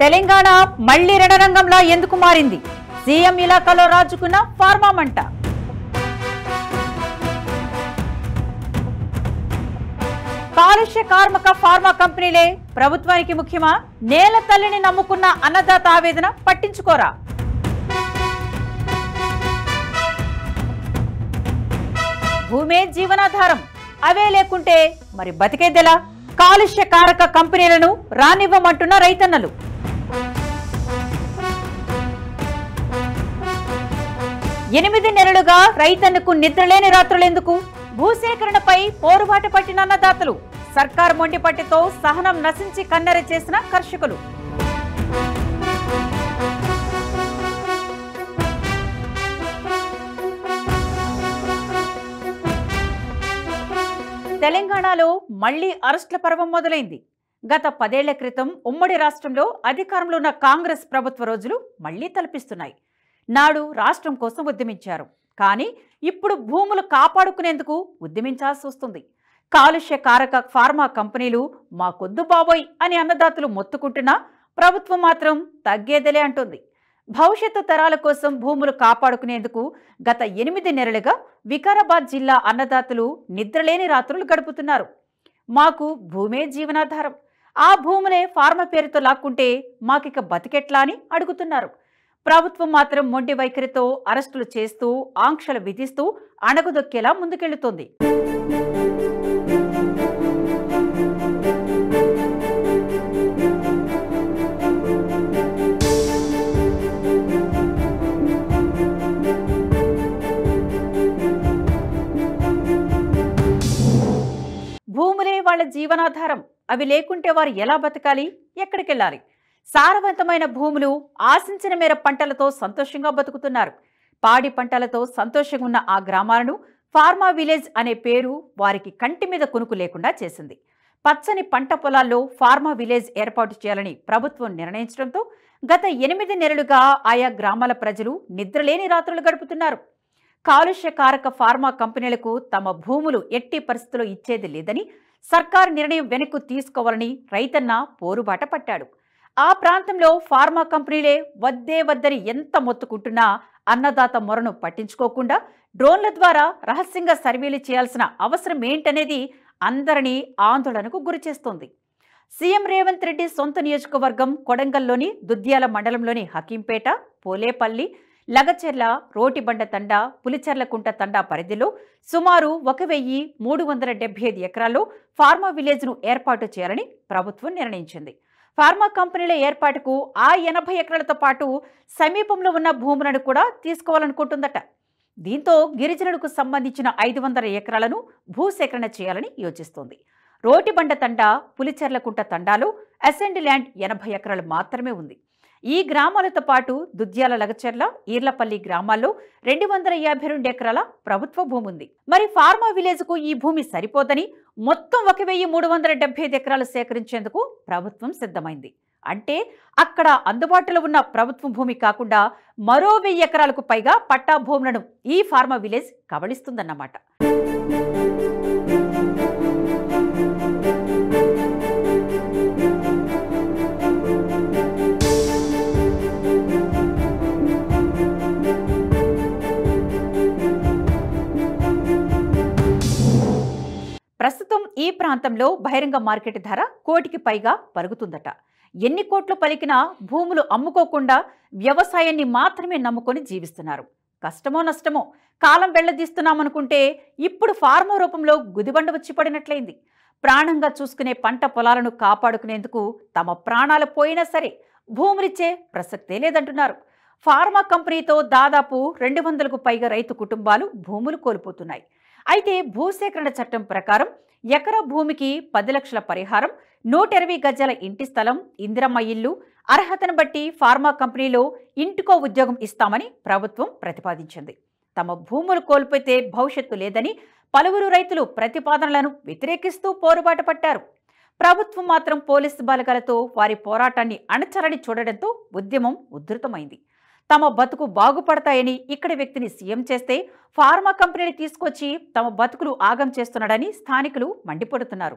తెలంగాణ మళ్లీ రణరంగంలా ఎందుకు మారింది? సీఎం ఇలాకాలో రాజుకున్న ఫార్మా మంట. కాలుష్య కార్మిక ఫార్మా కంపెనీలే ప్రభుత్వానికి ముఖ్యమా? నేల తల్లిని నమ్ముకున్న అన్నదాత ఆవేదన పట్టించుకోరా? భూమే జీవనాధారం, అవే లేకుంటే మరి బతికేదెలా? కాలుష్య కారక కంపెనీలను రానివ్వమంటున్న రైతన్నలు. ఎనిమిది నెలలుగా రైతన్నకు నిద్రలేని రాత్రులెందుకు? భూసేకరణపై పోరుబాట పట్టిన అన్నదాతలు. సర్కార్ మొండిపట్టితో సహనం నశించి కన్నెర చేసిన కర్షకులు. తెలంగాణలో మళ్లీ అరెస్టుల పర్వం మొదలైంది. గత 10 ఏళ్ల క్రితం ఉమ్మడి రాష్ట్రంలో అధికారంలో ఉన్న కాంగ్రెస్ ప్రభుత్వ రోజులు మళ్లీ తలపిస్తున్నాయి. నాడు రాష్ట్రం కోసం ఉద్యమించారు, కానీ ఇప్పుడు భూములు కాపాడుకునేందుకు ఉద్యమించాల్సి వస్తుంది. కాలుష్య కారక ఫార్మా కంపెనీలు మాకొద్దు బాబోయ్ అని అన్నదాతలు మొత్తుకుంటున్నా ప్రభుత్వం మాత్రం తగ్గేదలే అంటుంది. భవిష్యత్తు తరాల కోసం భూములు కాపాడుకునేందుకు గత 8 నెలలుగా వికారాబాద్ జిల్లా అన్నదాతలు నిద్రలేని రాత్రులు గడుపుతున్నారు. మాకు భూమే జీవనాధారం, ఆ భూములే ఫార్మా పేరుతో లాక్కుంటే మాకిక బతికెట్లా అని అడుగుతున్నారు. ప్రభుత్వం మాత్రం మొండి వైఖరితో అరెస్టులు చేస్తూ ఆంక్షలు విధిస్తూ అణగదొక్కేలా ముందుకెళ్తోంది. భూములే వాళ్ల జీవనాధారం, అవి లేకుంటే వారు ఎలా బతకాలి, ఎక్కడికెళ్లాలి? సారవంతమైన భూములు ఆశించిన మేర పంటలతో సంతోషంగా బతుకుతున్నారు. పాడి పంటలతో సంతోషంగా ఉన్న ఆ గ్రామాలను ఫార్మా విలేజ్ అనే పేరు వారికి కంటి మీద కునుకు లేకుండా చేసింది. పచ్చని పంట పొలాల్లో ఫార్మా విలేజ్ ఏర్పాటు చేయాలని ప్రభుత్వం నిర్ణయించడంతో గత 8 నెలలుగా ఆయా గ్రామాల ప్రజలు నిద్రలేని రాత్రులు గడుపుతున్నారు. కాలుష్య కారక ఫార్మా కంపెనీలకు తమ భూములు ఎట్టి పరిస్థితుల్లో ఇచ్చేది లేదని సర్కారు నిర్ణయం వెనక్కు తీసుకోవాలని రైతన్న పోరుబాట పట్టాడు. ఆ ప్రాంతంలో ఫార్మా కంపెనీలే వద్దే వద్దని ఎంత మొత్తుకుంటున్నా అన్నదాత మొరను పట్టించుకోకుండా డ్రోన్ల ద్వారా రహస్యంగా సర్వేలు చేయాల్సిన అవసరం ఏంటనేది అందరినీ ఆందోళనకు గురిచేస్తోంది. సీఎం రేవంత్ రెడ్డి సొంత నియోజకవర్గం కొడంగల్లోని దుద్యాల మండలంలోని హకీంపేట, పోలేపల్లి, లగచెర్ల, రోటిబండ తండా, పులిచెర్లకుంట తండా పరిధిలో సుమారు 1375 ఎకరాల్లో ఫార్మా విలేజ్ను ఏర్పాటు చేయాలని ప్రభుత్వం నిర్ణయించింది. ఫార్మా కంపెనీల ఏర్పాటుకు ఆ 80 ఎకరాలతో పాటు సమీపంలో ఉన్న భూములను కూడా తీసుకోవాలనుకుంటుందట. దీంతో గిరిజనులకు సంబంధించిన 500 ఎకరాలను భూసేకరణ చేయాలని యోచిస్తోంది. రోటిబండ తండా, పులిచెర్లకుంట తండాలో అసెండ్ ల్యాండ్ 80 ఎకరాలు మాత్రమే ఉంది. ఈ గ్రామాలతో పాటు దుద్యాల, లగచెర్ల, ఈర్లపల్లి గ్రామాల్లో 252 ఎకరాల ప్రభుత్వ భూమి ఉంది. మరి ఫార్మా విలేజ్కు ఈ భూమి సరిపోదని మొత్తం 1375 ఎకరాలు సేకరించేందుకు ప్రభుత్వం సిద్ధమైంది. అంటే అక్కడ అందుబాటులో ఉన్న ప్రభుత్వ భూమి కాకుండా మరో 1000 ఎకరాలకు పైగా పట్టా భూములను ఈ ఫార్మా విలేజ్ కబళిస్తుందన్నమాట. ప్రస్తుతం ఈ ప్రాంతంలో బహిరంగ మార్కెట్ ధర కోటికి పైగా పరుగుతుందట. ఎన్ని కోట్లు పలికినా భూములు అమ్ముకోకుండా వ్యవసాయాన్ని మాత్రమే నమ్ముకొని జీవిస్తున్నారు. కష్టమో నష్టమో కాలం వెళ్లదీస్తున్నామనుకుంటే ఇప్పుడు ఫార్మా రూపంలో గుదిబండ వచ్చి పడినట్లయింది. ప్రాణంగా చూసుకునే పంట పొలాలను కాపాడుకునేందుకు తమ ప్రాణాలు పోయినా సరే భూములిచ్చే ప్రసక్తే లేదంటున్నారు. ఫార్మా కంపెనీతో దాదాపు 200కు పైగా రైతు కుటుంబాలు భూములు కోల్పోతున్నాయి. అయితే భూసేకరణ చట్టం ప్రకారం ఎకరా భూమికి 10 లక్షల పరిహారం, 120 గజాల ఇంటి స్థలం, ఇందిరమ్మ ఇల్లు, అర్హతను బట్టి ఫార్మా కంపెనీలో ఇంటికో ఉద్యోగం ఇస్తామని ప్రభుత్వం ప్రతిపాదించింది. తమ భూములు కోల్పోతే భవిష్యత్తు లేదని పలువురు రైతులు ప్రతిపాదనలను వ్యతిరేకిస్తూ పోరుబాట పట్టారు. ప్రభుత్వం మాత్రం పోలీసు బలగాలతో వారి పోరాటాన్ని అణచాలని చూడడంతో ఉద్యమం ఉధృతమైంది. తమ బతుకు బాగుపడతాయని ఇక్కడి వ్యక్తిని సీఎం చేస్తే ఫార్మా కంపెనీని తీసుకొచ్చి తమ బతుకులు ఆగం చేస్తున్నాడని స్థానికులు మండిపడుతున్నారు.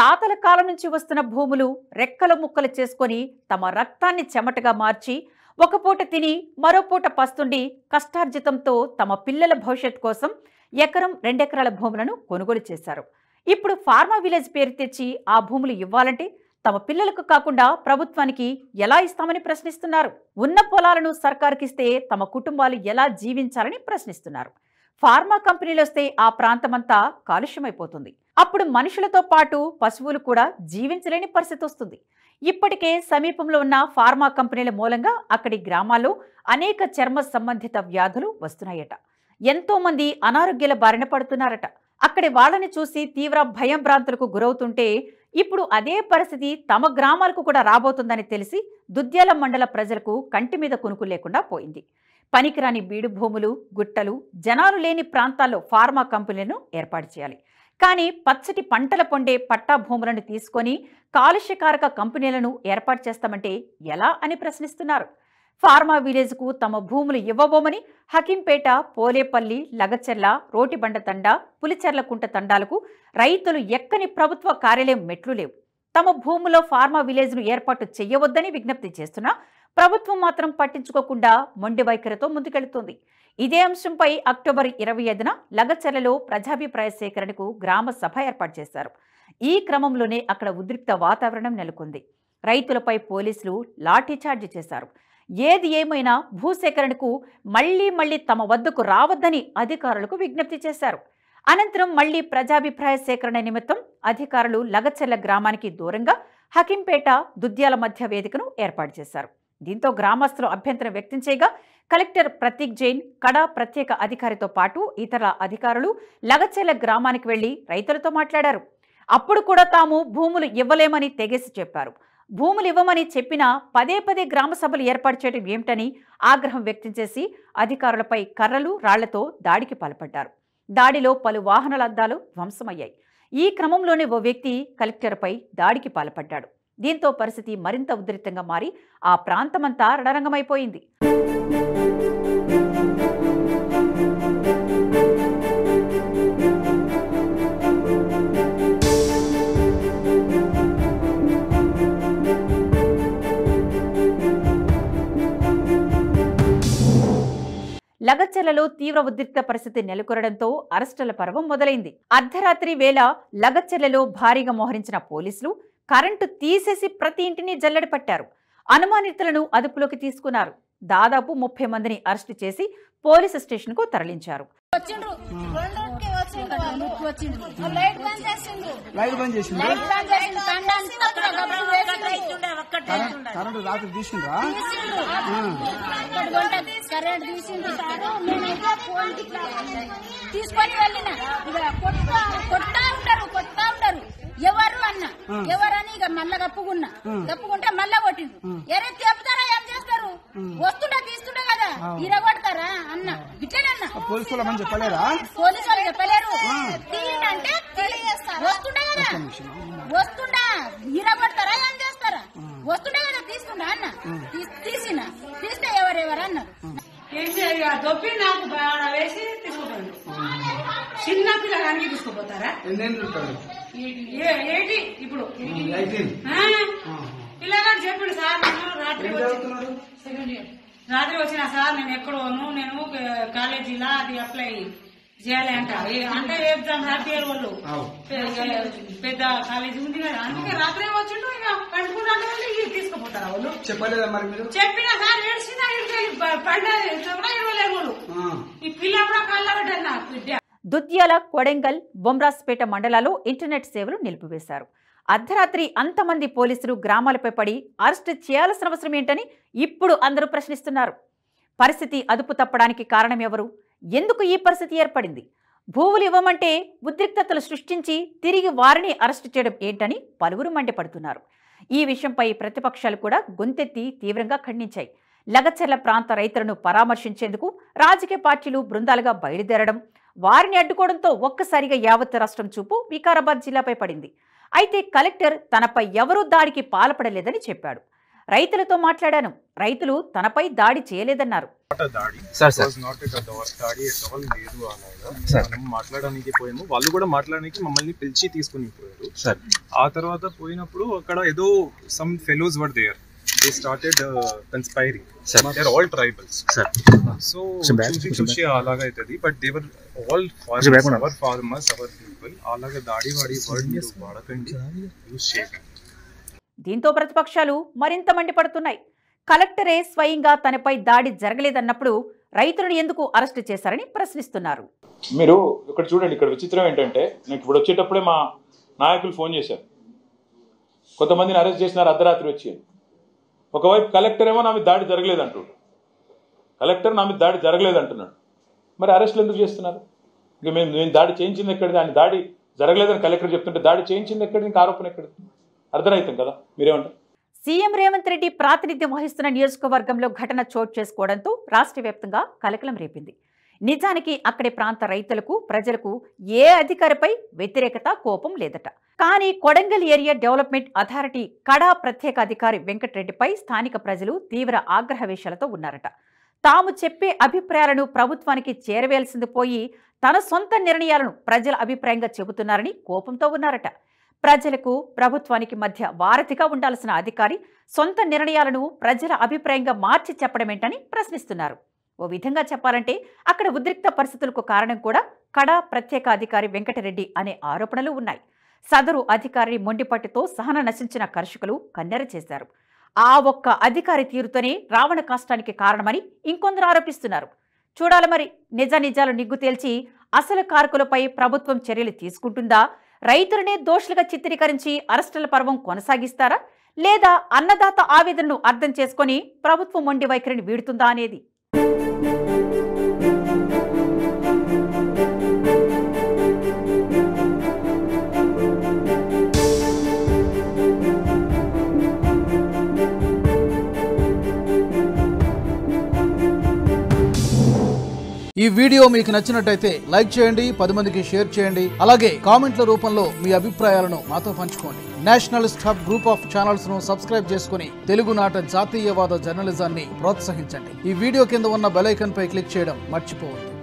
తాతల కాలం నుంచి వస్తున్న భూములు రెక్కలు ముక్కలు చేసుకొని తమ రక్తాన్ని చెమటగా మార్చి ఒక పూట తిని మరో పూట పస్తుండి కష్టార్జితంతో తమ పిల్లల భవిష్యత్ కోసం ఎకరం 2 ఎకరాల భూములను కొనుగోలు చేశారు. ఇప్పుడు ఫార్మా విలేజ్ పేరు తెచ్చి ఆ భూములు ఇవ్వాలంటే తమ పిల్లలకు కాకుండా ప్రభుత్వానికి ఎలా ఇస్తామని ప్రశ్నిస్తున్నారు. ఉన్న పొలాలను సర్కారుకిస్తే తమ కుటుంబాలు ఎలా జీవించాలని ప్రశ్నిస్తున్నారు. ఫార్మా కంపెనీలు వస్తే ఆ ప్రాంతమంతా కాలుష్యమైపోతుంది. అప్పుడు మనుషులతో పాటు పశువులు కూడా జీవించలేని పరిస్థితి వస్తుంది. ఇప్పటికే సమీపంలో ఉన్న ఫార్మా కంపెనీల మూలంగా అక్కడి గ్రామాల్లో అనేక చర్మ సంబంధిత వ్యాధులు వస్తున్నాయట. ఎంతో మంది అనారోగ్యాల బారిన పడుతున్నారట. అక్కడి వాళ్ళని చూసి తీవ్ర భయం భ్రాంతులకు గురవుతుంటే ఇప్పుడు అదే పరిస్థితి తమ గ్రామాలకు కూడా రాబోతుందని తెలిసి దుద్యాల మండల ప్రజలకు కంటి మీద కునుకు లేకుండా పోయింది. పనికిరాని బీడు భూములు, గుట్టలు, జనాలు లేని ప్రాంతాల్లో ఫార్మా కంపెనీలను ఏర్పాటు చేయాలి. కానీ పచ్చటి పంటల పొండే పట్టా భూములను తీసుకొని కాలుష్యకారక కంపెనీలను ఏర్పాటు చేస్తామంటే ఎలా అని ప్రశ్నిస్తున్నారు. ఫార్మా విలేజ్కు తమ భూములు ఇవ్వబోమని హకింపేట, పోలేపల్లి, లగచెర్ల, రోటిబండ తండా, పులిచెర్లకుంట తండాలకు రైతులు ఎక్కని ప్రభుత్వ కార్యాలయం మెట్లు లేవు. తమ భూములో ఫార్మా విలేజ్ను ఏర్పాటు చేయవద్దని విజ్ఞప్తి చేస్తున్నా ప్రభుత్వం మాత్రం పట్టించుకోకుండా మొండి వైఖరితో ముందుకెళ్తోంది. ఇదే అంశంపై అక్టోబర్ 25న లగచెర్లలో ప్రజాభిప్రాయ సేకరణకు గ్రామ సభ ఏర్పాటు చేశారు. ఈ క్రమంలోనే అక్కడ ఉద్రిక్త వాతావరణం నెలకొంది. రైతులపై పోలీసులు లాఠీచార్జి చేశారు. ఏది ఏమైనా భూసేకరణకు మళ్లీ తమ వద్దకు రావద్దని అధికారులకు విజ్ఞప్తి చేశారు. అనంతరం మళ్లీ ప్రజాభిప్రాయ సేకరణ నిమిత్తం అధికారులు లగచెర్ల గ్రామానికి దూరంగా హకింపేట, దుద్యాల మధ్య వేదికను ఏర్పాటు చేశారు. దీంతో గ్రామస్తులు అభ్యంతరం వ్యక్తం చేయగా కలెక్టర్ ప్రతీక్ జైన్, కడా ప్రత్యేక అధికారితో పాటు ఇతర అధికారులు లగచెర్ల గ్రామానికి వెళ్లి రైతులతో మాట్లాడారు. అప్పుడు కూడా తాము భూములు ఇవ్వలేమని తెగేసి చెప్పారు. భూములు ఇవ్వమని చెప్పినా పదే గ్రామ సభలు ఏర్పాటు చేయడం ఏమిటని ఆగ్రహం వ్యక్తం చేసి అధికారులపై కర్రలు, రాళ్లతో దాడికి పాల్పడ్డారు. దాడిలో పలు వాహనాల అద్దాలు ధ్వంసమయ్యాయి. ఈ క్రమంలోనే ఓ వ్యక్తి కలెక్టర్పై దాడికి పాల్పడ్డాడు. దీంతో పరిస్థితి మరింత ఉధృతంగా మారి ఆ ప్రాంతమంతా రణరంగమైపోయింది. లగచెర్లలో తీవ్ర ఉద్రిక్త పరిస్థితి నెలకొనడంతో అరెస్టుల పర్వం మొదలైంది. అర్ధరాత్రి వేళ లగచెర్లలో భారీగా మోహరించిన పోలీసులు కరెంటు తీసేసి ప్రతి ఇంటిని జల్లెడ పట్టారు. అనుమానితులను అదుపులోకి తీసుకున్నారు. దాదాపు 30 మందిని అరెస్టు చేసి పోలీసు స్టేషన్ కు తరలించారు. ఎవరు అన్న ఎవరని ఇక మళ్ళా గప్పుకుంటే మళ్ళా కొట్టిండు. ఎరే చెప్తారా ఏం చేస్తారు? వస్తుండే తీస్తుండే కదా ఇరగొడతారా అన్న ఇట్లనన్నా పోలీసు వాళ్ళు చెప్పలేరు. తీయండి వస్తుండే కదా వస్తుండా ఇరగొడతారా ఏం చేస్తారా? వస్తుండే కదా తీసుకుంటా అన్న తీస్తే ఎవరెవరు అన్నారు. దొప్పి నాకు వేసి తీసుకుపోతాను. చిన్న పిల్లగానికి తీసుకుపోతారా? ఏంటి ఇప్పుడు పిల్లగాడు చెప్పాడు సార్, రాత్రి వచ్చిన సార్ నేను ఎక్కడోను, నేను కాలేజీలా అది అప్లై చేయాలి అంటే ఎగ్జామ్ రాపియారు వాళ్ళు, పెద్ద కాలేజీ ఉంది కదా, అందుకే రాత్రి వచ్చిండు. ఇక పండుకున్నాడు తీసుకుపోతారా వాళ్ళు? చెప్పలేదా మరి మీరు? చెప్పినా సార్ ఏడ్చినా ఇవ్వలేరు ఈ పిల్ల కూడా కళ్ళబడ్డారు నాకు విద్య. దుద్యాల, కొడెంగల్, బొమ్రాస్పేట మండలాల్లో ఇంటర్నెట్ సేవలు నిలిపివేశారు. అర్ధరాత్రి అంతమంది పోలీసులు గ్రామాలపై పడి అరెస్టు చేయాల్సిన అవసరం ఏంటని ఇప్పుడు అందరూ ప్రశ్నిస్తున్నారు. పరిస్థితి అదుపు తప్పడానికి కారణం ఎవరు? ఎందుకు ఈ పరిస్థితి ఏర్పడింది? భూములు ఇవ్వమంటే ఉద్రిక్తతలు సృష్టించి తిరిగి వారిని అరెస్టు చేయడం ఏంటని పలువురు మండిపడుతున్నారు. ఈ విషయంపై ప్రతిపక్షాలు కూడా గొంతెత్తి తీవ్రంగా ఖండించాయి. లగచెర్ల ప్రాంత రైతులను పరామర్శించేందుకు రాజకీయ పార్టీలు బృందాలుగా బయలుదేరడం, వారిని అడ్డుకోవడంతో ఒక్కసారిగా యావత్ రాష్ట్రం చూపు వికారాబాద్ జిల్లాపై పడింది. అయితే కలెక్టర్ తనపై ఎవరూ దాడికి పాల్పడలేదని చెప్పాడు. రైతులతో మాట్లాడాను, రైతులు తనపై దాడి చేయలేదన్నారు. దాడి నాట్ దాడి ఎట్ ఆల్ లేదు అలాగా మనం మాట్లాడడానికి పోయాము, వాళ్ళు కూడా మాట్లాడడానికి మమ్మల్ని పిలిచి తీసుకుని పోయారు. ఆ తర్వాత పోయినప్పుడు అక్కడ ఏదో some fellows were there, they started conspiring, they are all tribals. So చూసి అలాగా అవుతుంది, but they were all farmers our people. అలాగా దాడి వాడి వర్డ్ మీరు వాడకండి, యూజ్ చేయకండి. దీంతో ప్రతిపక్షాలు మరింత మండిపడుతున్నాయి. కలెక్టరే స్వయంగా తనపై దాడి జరగలేదన్నప్పుడు రైతులను ఎందుకు అరెస్టు చేశారని ప్రశ్నిస్తున్నారు. మీరు ఇక్కడ చూడండి, ఇక్కడ విచిత్రం ఏంటంటే నేను ఇప్పుడు వచ్చేటప్పుడే మా నాయకులు ఫోన్ చేశారు, కొంతమందిని అరెస్ట్ చేసినారు అర్ధరాత్రి వచ్చి. ఒకవైపు కలెక్టర్ ఏమో నా మీద దాడి జరగలేదంటున్నాడు, కలెక్టర్ నా మీద దాడి జరగలేదంటున్నాడు. మరి అరెస్టులు ఎందుకు చేస్తున్నారు? ఇక నేను దాడి చేయించింది ఎక్కడిది, ఆయన దాడి జరగలేదని కలెక్టర్ చెప్తుంటే దాడి చేయించింది ఎక్కడిది, ఇంకా ఆరోపణ ఎక్కడిది? అర్థరహితం కదా. మీరేమంటారు? సీఎం రేవంత్ రెడ్డి ప్రాతినిధ్యం వహిస్తున్న నియోజకవర్గంలో ఘటన చోటు చేసుకోవడంతో రాష్ట్ర వ్యాప్తంగా కలకలం రేపింది. నిజానికి అక్కడి ప్రాంత రైతులకు, ప్రజలకు ఏ అధికారిపై వ్యతిరేకత, కోపం లేదట. కానీ కొడంగల్ ఏరియా డెవలప్మెంట్ అథారిటీ కడా ప్రత్యేక అధికారి వెంకటరెడ్డిపై స్థానిక ప్రజలు తీవ్ర ఆగ్రహవేశాలతో ఉన్నారట. తాము చెప్పే అభిప్రాయాలను ప్రభుత్వానికి చేరవేయాల్సింది పోయి తన సొంత నిర్ణయాలను ప్రజల అభిప్రాయంగా చెబుతున్నారని కోపంతో ఉన్నారట. ప్రజలకు, ప్రభుత్వానికి మధ్య వారధిగా ఉండాల్సిన అధికారి సొంత నిర్ణయాలను ప్రజల అభిప్రాయంగా మార్చి చెప్పడమేంటని ప్రశ్నిస్తున్నారు. ఓ విధంగా చెప్పాలంటే అక్కడ ఉద్రిక్త పరిస్థితులకు కారణం కూడా కడా ప్రత్యేక అధికారి వెంకటరెడ్డి అనే ఆరోపణలు ఉన్నాయి. సదరు అధికారిని మొండిపట్టుతో సహన నశించిన కర్షకులు కన్నెర చేశారు. ఆ ఒక్క అధికారి తీరుతోనే రావణ కష్టానికి కారణమని ఇంకొందరు ఆరోపిస్తున్నారు. చూడాలి మరి, నిజాలు నిగ్గు తేల్చి అసలు కారకులపై ప్రభుత్వం చర్యలు తీసుకుంటుందా? రైతులనే దోషులుగా చిత్రీకరించి అరెస్టుల పర్వం కొనసాగిస్తారా? లేదా అన్నదాత ఆవేదనను అర్థం చేసుకొని ప్రభుత్వం మొండి వైఖరిని వీడుతుందా అనేది. ఈ వీడియో మీకు నచ్చినట్టయితే లైక్ చేయండి, 10 మందికి షేర్ చేయండి. అలాగే కామెంట్ల రూపంలో మీ అభిప్రాయాలను మాతో పంచుకోండి. Nationalist hub group of channels ను సబ్స్క్రైబ్ చేసుకుని తెలుగునాట జాతీయవాద జర్నలిజాన్ని ప్రోత్సహించండి. ఈ వీడియో కింద ఉన్న బెల్ ఐకాన్ పై క్లిక్ చేయడం మర్చిపోవద్దు.